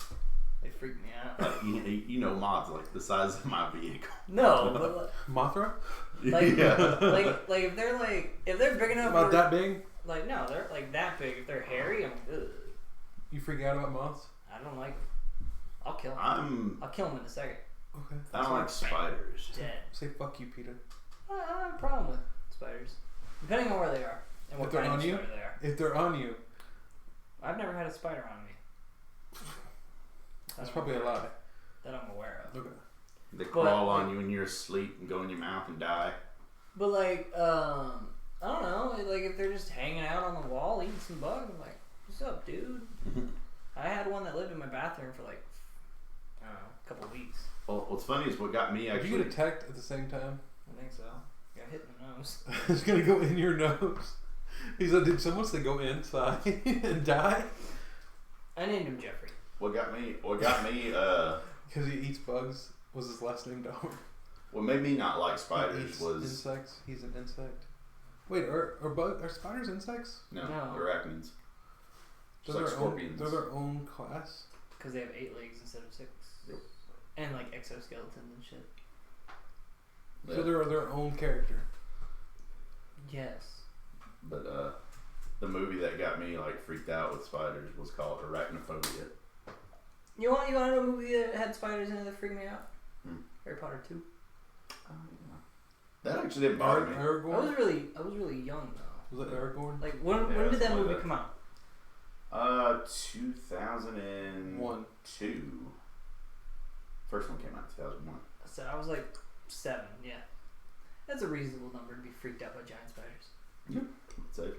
They freak me out. Like, you know, mods like the size of my vehicle. No, but Mothra? like, yeah. like if they're big enough. About that big? Like no, they're like that big. If they're hairy, I'm like, ugh. You freak out about moths? I don't like. I'll kill him. I'll kill him in a second. Okay. I don't like spiders. Dead. Say fuck you, Peter. I don't have a problem with spiders, depending on where they are and what If they're kind of on you? spider they are. If they're on you, I've never had a spider on me. that's probably a lie. That I'm aware of. Okay. They crawl on you when you're asleep and go in your mouth and die. But like, I don't know. Like if they're just hanging out on the wall eating some bugs, I'm like, what's up, dude? I had one that lived in my bathroom for like, I don't know, a couple of weeks. Well, what's funny is what got me Did actually. you get attacked at the same time? I think so. Got hit in the nose. It's gonna go in your nose. He said, did someone say go inside and die? I named him Jeffrey. What got me? Because he eats bugs. Was his last name Dahmer? What made me not like He spiders eats was insects. He's an insect. Wait, are spiders insects? no, No. arachnids. Just They're like their scorpions. They're their own class. Because they have 8 legs instead of 6. Yep. And like exoskeletons and shit. Yeah. So they're their own character. Yes. But the movie that got me like freaked out with spiders was called Arachnophobia. You want to know a movie that had spiders in it that freaked me out? Harry Potter 2. That actually didn't bother me. Aragorn? I was really young though. Was it Aragorn? Like when Yeah, did that something movie like come out? 2001. First one came out in 2001. So I was like 7. Yeah, that's a reasonable number to be freaked out by giant spiders. So,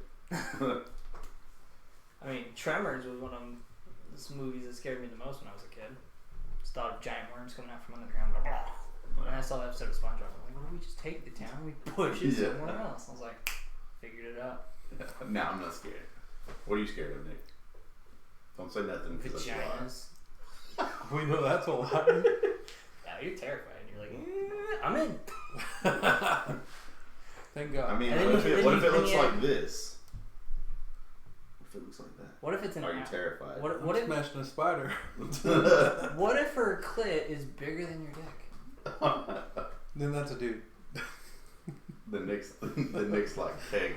I mean, Tremors was one of the movies that scared me the most when I was a kid. Just thought of giant worms coming out from underground. Blah, blah. And I saw the episode of SpongeBob. I'm like, what if we just take the town and we push it somewhere else? I was like, figured it out. now I'm not scared. What are you scared of, Nick? Don't say nothing. 'Cause that's a lie. Vaginas. We know that's a lie. Yeah, you're terrified. You're like, I'm in. Thank God. I mean, And what then if you- it, then what you- if it then looks you- like this? What if it looks like that? What if it's an Are you apple? terrified? What I'm if smashing a spider. what if her clit is bigger than your dick? Then that's a dude. The Nick's like pegging.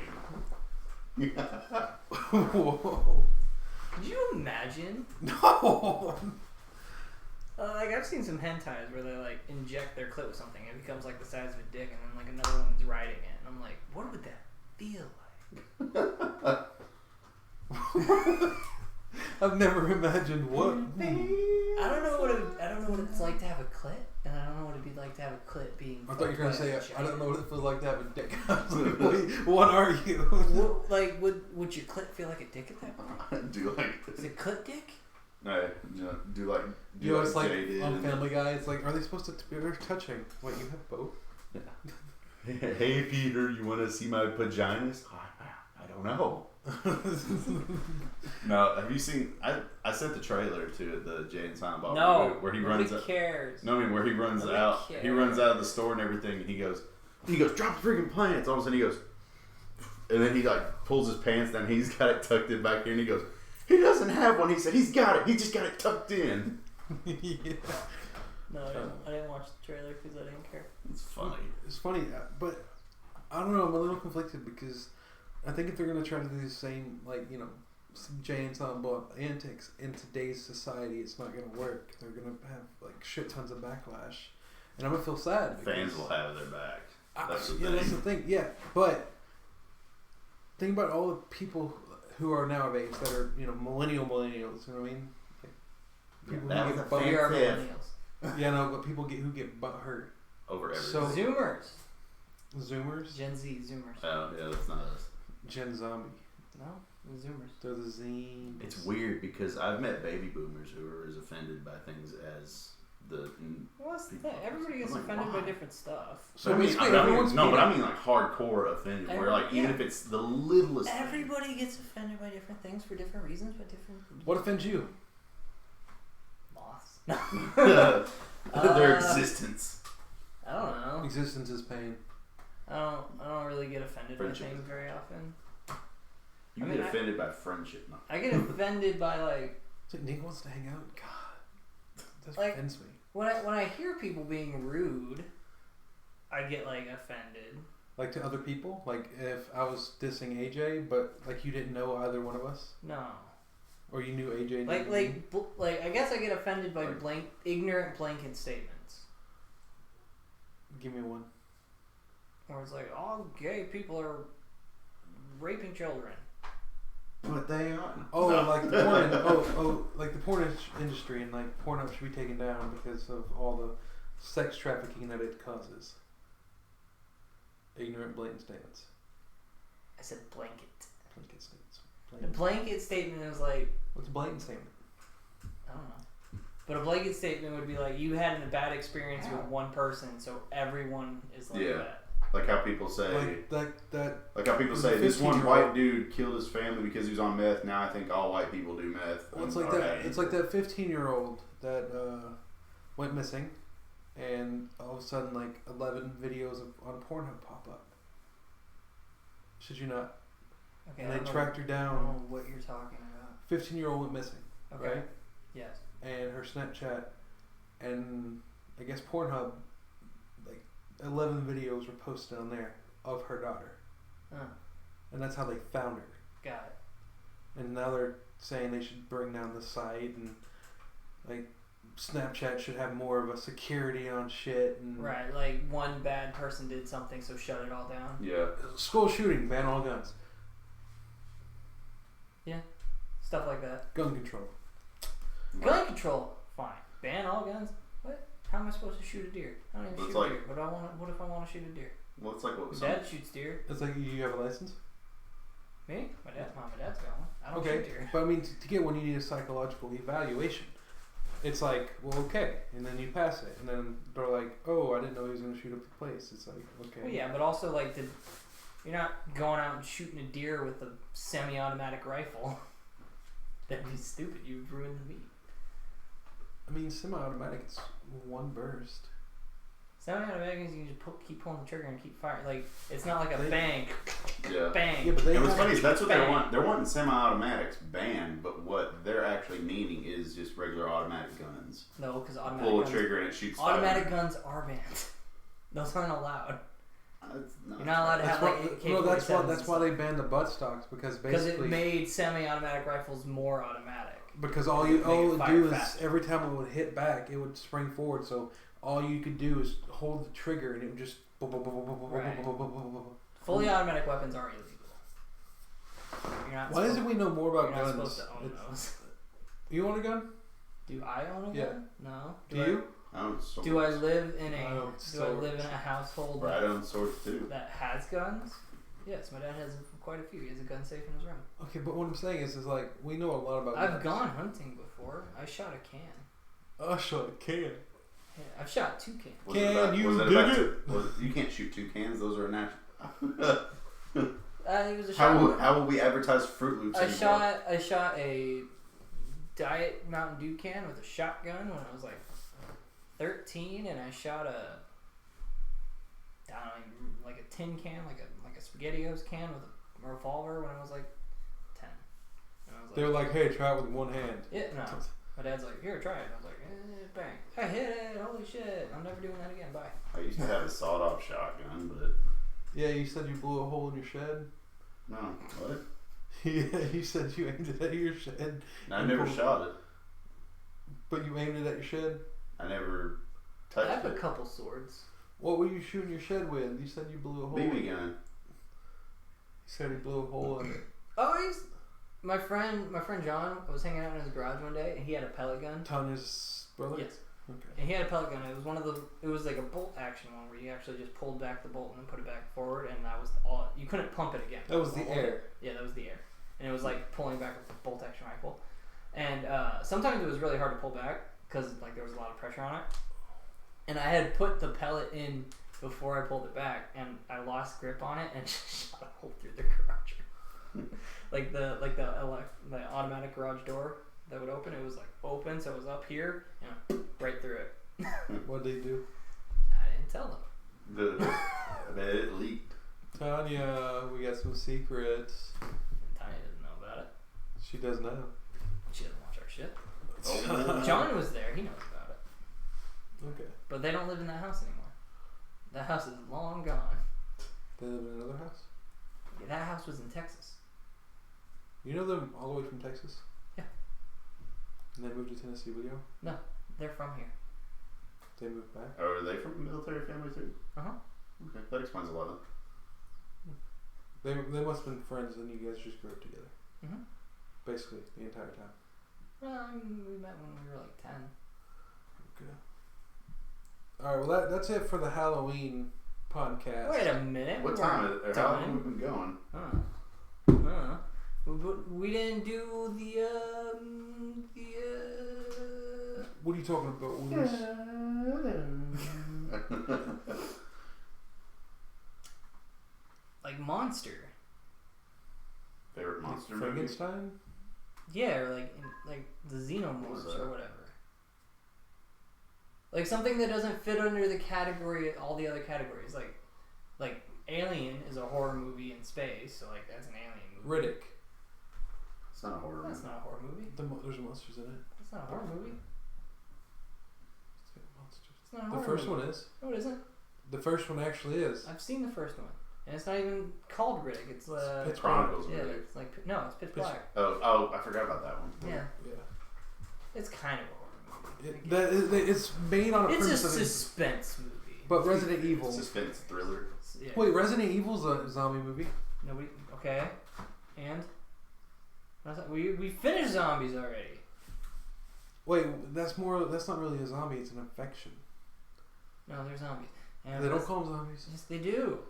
Whoa. Could you imagine? No. Like I've seen some hentais where they like inject their clit with something and it becomes like the size of a dick, and then like another one's riding it, and I'm like, what would that feel like? I've never imagined what. I don't know what it's like to have a clit, and I don't know what it'd be like to have a clit being. I thought you were gonna say fucked by I a don't know giant- what it feels like to have a dick. I was like, wait, what are you? Like would your clit feel like a dick at that point? Do like Is it clit dick? no, do like You know, it's like Jaded on and- Family Guy. It's like, are they supposed to be touching? Wait, you have both? Hey Peter, you want to see my vaginas? I don't know. No, have you seen? I sent the trailer to the Jay and Silent Bob No, movie where he nobody runs. cares. No, I mean where he runs Nobody out. cares. He runs out of the store and everything, and he goes, drop the freaking plants. All of a sudden he goes, and then he like pulls his pants down. He's got it tucked in back here, and he goes, he doesn't have one. He said he's got it. He just got it tucked in. Yeah. No, I didn't watch the trailer because I didn't care. It's funny. It's funny, but I don't know. I'm a little conflicted because I think if they're gonna try to do the same, like, you know, some Jay and Silent Bob antics in today's society, it's not gonna work. They're gonna have like shit tons of backlash, and I'm gonna feel sad. Fans because will have their back. That's the yeah, thing. that's the thing. Yeah, but think about all the people who are now of age that are, you know, millennials. You know what I mean? Like, people That who was get a butt- We are Yeah. millennials. Yeah, no, but people who get butt hurt. Over So- everything. Zoomers. Zoomers, Gen Z Zoomers. Oh yeah, that's not us. Gen Zombie. No, the Zoomers. They're the zines. It's weird because I've met baby boomers who are as offended by things as Well, that's the thing. Everybody gets like, offended why? by different stuff. So I mean, basically, I mean, everyone's no, beat but up. I mean like hardcore offended, where like even if it's the littlest thing. Everybody gets offended by different things for different reasons, but different. What offends you? Moths. Their existence. I don't know. Existence is pain. I don't really get offended Friendship. by things very often. You get offended by friendship, no. I get offended by like It's like Nick wants to hang out. God, that Like- offends me. when I hear people being rude, I get like offended. Like to other people. Like if I was dissing AJ, but like you didn't know either one of us, No. or you knew AJ. Like knew me. I guess I get offended by Like- ignorant blanket statements. Give me one. Where it's like all gay people are raping children. But they are. Oh, like the porn. Like the porn industry and like Pornhub should be taken down because of all the sex trafficking that it causes. Ignorant, blatant statements. I said blanket. Blanket statements. The blanket statement is like What's a blatant statement? I don't know. But a blanket statement would be like you had a bad experience with one person, so everyone is like Yeah. that. Like how people say, Like how people the say, this one 15-year-old white dude killed his family because he was on meth. Now I think all white people do meth. Well, it's like that. It's like that 15-year-old that went missing, and all of a sudden, like 11 videos on Pornhub pop up. Should you not? Okay. And I they don't know- tracked her I down. don't know what you're talking about. 15-year-old went missing, Okay. right? Yes. And her Snapchat, and I guess Pornhub, like 11 videos were posted on there of her daughter, and that's how they found her. Got it. And now they're saying they should bring down the site, and like Snapchat should have more of a security on shit. And Right, like one bad person did something, so shut it all down. Yeah. School shooting, ban all guns. Stuff like that. Gun control. Gun control, fine. Ban all guns. What? How am I supposed to shoot a deer? I don't even It's shoot like- a deer. What if I want to shoot a deer? Well, it's like what My dad shoots deer. It's like you have a license. Me? My dad's got one. I don't Okay, shoot deer. but I mean, to get one, you need a psychological evaluation. It's like, well, okay, and then you pass it, and then they're like, oh, I didn't know he was going to shoot up the place. It's like, okay. Well, yeah, but also like you're not going out and shooting a deer with a semi-automatic rifle. That'd be stupid. You'd ruin the meat. I mean, semi-automatic, it's one burst. Semi-automatic means you can just keep pulling the trigger and keep firing. Like it's not like a They- bang, Yeah. bang. Yeah, but they And what's have, funny is that's what Bang. they want. They're wanting semi-automatics banned, but what they're actually meaning is just regular automatic guns. No, because Pull automatic a guns. trigger and it shoots. Automatic guns are banned. Those aren't allowed. You're not allowed to that's have why, like no, AK-47s that's why they banned the butt stocks, because because basically it made semi-automatic rifles more automatic. because all Make it would fire do is faster. every time it would hit back, it would spring forward. So all you could do is hold the trigger, and it would just. Right. Fully automatic weapons are illegal. You're not. Why is it we know more You're about not guns? supposed to own those. You own a gun? Do I own a Yeah. gun? No. Do you? I own swords. Do I live in I a own Do I live in swords. a household Brad owns swords too. that has guns? Yes, my dad has quite a few. He has a gun safe in his room. Okay, but what I'm saying is like we know a lot about. I've guns. gone hunting before. I shot a can. I shot a can. Yeah, I've shot 2 cans. Was it Can about- you was it dig about- it? You can't shoot two cans. Those are a natural. It was a shot. How will we advertise Fruit Loops anymore? I shot a Diet Mountain Dew can with a shotgun when I was like 13, and I shot like a tin can, like a SpaghettiOs can with a revolver when I was like 10. And I was They were like, "Hey, try it with one hand." yeah, no. My dad's like, here, try it. I was like, bang. I hit it. Holy shit. I'm never doing that again. Bye. I used to have a sawed-off shotgun, but Yeah, you said you blew a hole in your shed. no. What? Yeah, you said you aimed it at your shed, I never shot it. but you aimed it at your shed. I never I touched have a it. couple swords. What were you shooting your shed with? You said you blew a hole. BB gun. You said he blew a hole in it. Oh, my friend John was hanging out in his garage one day, and he had a pellet gun. Tanya's brother. Yes. Okay. And he had a pellet gun. It was it was like a bolt action one where you actually just pulled back the bolt and then put it back forward, and that was all. You couldn't pump it again. That was the air. Yeah, that was the air, and it was like pulling back a bolt action rifle. And sometimes it was really hard to pull back because like there was a lot of pressure on it, and I had put the pellet in before I pulled it back, and I lost grip on it and shot a hole through the garage. like the automatic garage door that would open, it was like open, so it was up here and right through it. What did they do? I didn't tell them. I bet it leaked. Tanya, we got some secrets. Tanya doesn't know about it. She does now. She doesn't watch our shit. Oh. John was there. He knows about it. Okay. But they don't live in that house anymore. That house is long gone. They live in another house? That house was in Texas. You know them all the way from Texas? Yeah. And they moved to Tennessee with you? No, they're from here. They moved back? Oh, are they from a military family too? Uh-huh. Okay, that explains a lot. They must have been friends and you guys just grew up together. Mm-hmm. Basically, the entire time. Well, I mean, we met when we were like 10. Okay. Alright, well that's it for the Halloween podcast. Wait a minute. What we time weren't is it? How long done. have we been going? We didn't do the What are you talking about, Willis? like monster. Favorite monster movie? Frankenstein? Yeah, or like the What was xenomorphs that? or whatever. Like something that doesn't fit under the category, all the other categories. Like Alien is a horror movie in space, so like that's an alien movie. Riddick. It's not a horror That's movie. not a horror movie. There's monsters in it. That's not a horror movie. It's got monsters. It's not a The horror first movie. one is. No, it isn't. The first one actually is. I've seen the first one, and it's not even called Riddick. It's Pitch Chronicles of yeah, Riddick. it's like no, it's Pitch Pitch- Black. Oh, I forgot about that one. Yeah, Yeah. it's kind of a horror movie. It's made on a It's a premise of suspense movie. But Resident Evil. Suspense thriller. Yeah. Wait, Resident Evil's a zombie movie? Nobody. Okay, and we finished zombies already. Wait, that's not really a zombie. It's an infection. No, they're zombies. And They don't call them zombies. Yes, they do.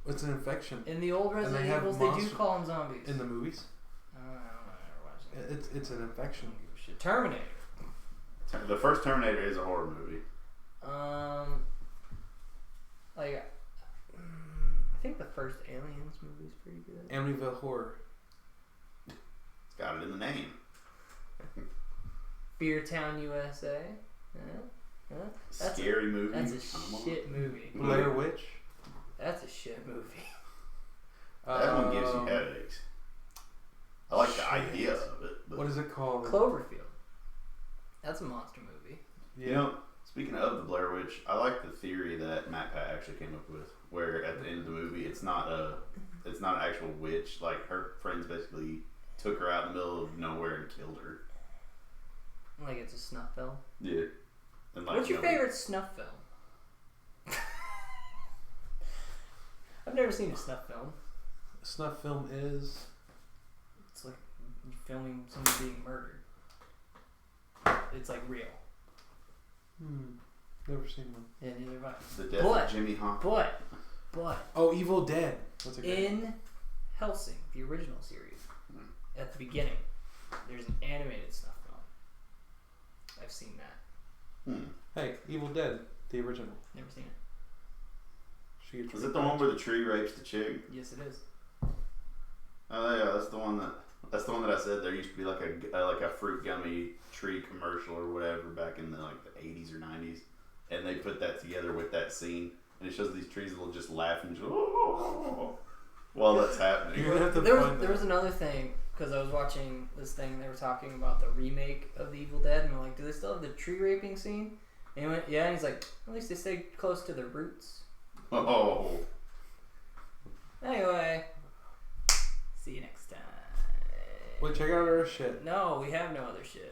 It's an infection. In the old Resident have Evils, they do monster- call them zombies. In the movies, I don't know. I never watched it. it's an I infection. don't give a shit. Terminator. The first Terminator is a horror movie. Like, I think the first Aliens movie is pretty good. Amityville Horror. It's got it in the name. Fear Town, USA. That's Scary movie. That's a shit movie. Blair Witch. That's a shit movie. That one gives you headaches. I like the shit. idea of it. But What is it called? Cloverfield. That's a monster movie. Yeah. You know, speaking of the Blair Witch, I like the theory that Matt Pat actually came up with, where at the end of the movie, it's not an actual witch. Like her friends basically took her out in the middle of nowhere and killed her. Like it's a snuff film. Yeah. And like, What's your you know, favorite snuff film? I've never seen a snuff film. Snuff film is. It's like filming someone being murdered. It's like real. Never seen one. Yeah, neither have I. The death But- of Jimmy Hoffa. But Oh, Evil Dead. That's a good one. in Helsing, the original series, at the beginning, there's an animated snuff film. I've seen that. Hey, Evil Dead, the original. Never seen it. She gets Is it the one where the tree rapes the chick? Yes, it is. Oh yeah, that's the one that I said there used to be like a fruit gummy tree commercial or whatever back in the 80s or 90s, and they put that together with that scene, and it shows these trees that will just laugh and just while that's happening. You're gonna have to There find was another thing, because I was watching this thing and they were talking about the remake of The Evil Dead, and I'm like, do they still have the tree raping scene? And he went, yeah, and he's like, at least they stay close to the roots. Oh. Anyway, see you next time. Wait, check out our shit. No, we have no other shit.